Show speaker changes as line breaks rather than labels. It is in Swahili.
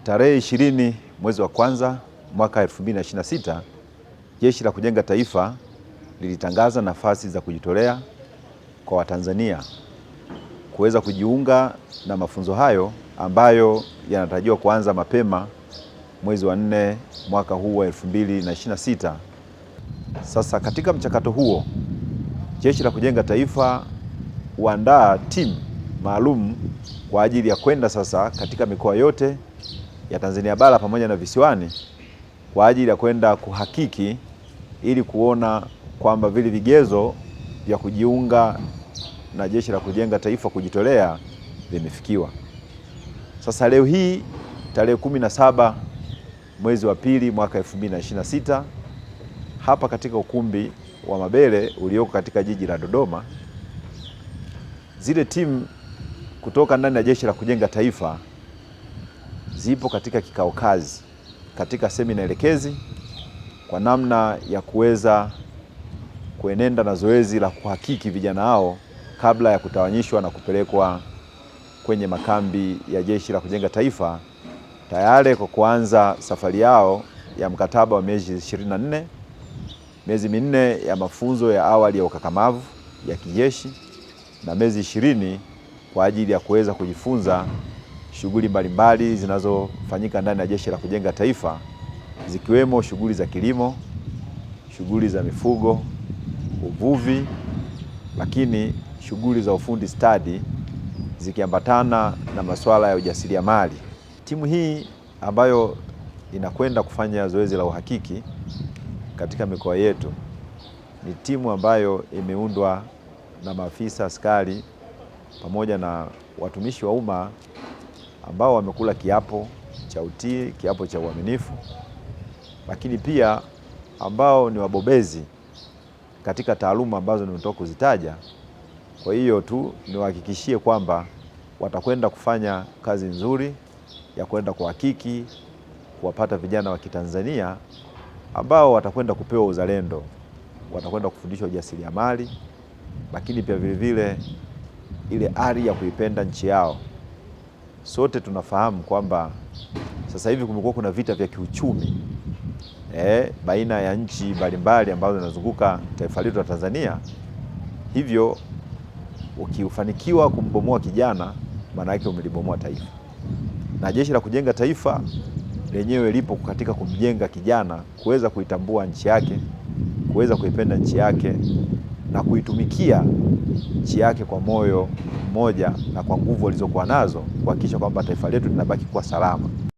Tarehe 20 mwezi wa kwanza mwaka 2026, Jeshi la Kujenga Taifa lilitangaza nafasi za kujitolea kwa Watanzania kuweza kujiunga na mafunzo hayo ambayo yanatarajiwa kuanza mapema mwezi wa 4 mwaka huu wa 2026. Sasa katika mchakato huo, Jeshi la Kujenga Taifa huandaa timu maalum kwa ajili ya kwenda sasa katika mikoa yote ya Tanzania bara pamoja na visiwani kwa ajili ya kwenda kuhakiki ili kuona kwamba vile vigezo vya kujiunga na Jeshi la Kujenga Taifa kujitolea vimefikiwa. Sasa leo hii tarehe 17 mwezi wa pili mwaka 2026 hapa katika ukumbi wa Mabele ulioko katika jiji la Dodoma, zile timu kutoka ndani ya Jeshi la Kujenga Taifa zipo katika kikao kazi katika semina elekezi kwa namna ya kuweza kuenenda na zoezi la kuhakiki vijana hao kabla ya kutawanyishwa na kupelekwa kwenye makambi ya Jeshi la Kujenga Taifa tayari kwa kuanza safari yao ya mkataba wa miezi 24, miezi 4 ya mafunzo ya awali ya ukakamavu ya kijeshi na miezi 20 kwa ajili ya kuweza kujifunza shughuli mbalimbali zinazofanyika ndani ya Jeshi la Kujenga Taifa, zikiwemo shughuli za kilimo, shughuli za mifugo, uvuvi, lakini shughuli za ufundi stadi zikiambatana na masuala ya ujasiriamali. Timu hii ambayo inakwenda kufanya zoezi la uhakiki katika mikoa yetu ni timu ambayo imeundwa na maafisa askari pamoja na watumishi wa umma ambao wamekula kiapo cha utii, kiapo cha uaminifu, lakini pia ambao ni wabobezi katika taaluma ambazo nimetoka kuzitaja. Kwa hiyo tu niwahakikishie kwamba watakwenda kufanya kazi nzuri ya kwenda kuhakiki, kuwapata vijana wa Kitanzania ambao watakwenda kupewa uzalendo, watakwenda kufundishwa ujasiriamali, lakini pia vile ile ari ya kuipenda nchi yao. Sote tunafahamu kwamba sasa hivi kumekuwa kuna vita vya kiuchumi baina ya nchi mbalimbali ambazo zinazunguka taifa letu la Tanzania. Hivyo ukifanikiwa kumbomoa kijana, maana yake umelibomoa taifa. Na Jeshi la Kujenga Taifa lenyewe lipo katika kumjenga kijana kuweza kuitambua nchi yake, kuweza kuipenda nchi yake na kuitumikia nchi yake kwa moyo mmoja na kwa nguvu walizokuwa nazo kuhakikisha kwamba taifa letu linabaki kuwa salama.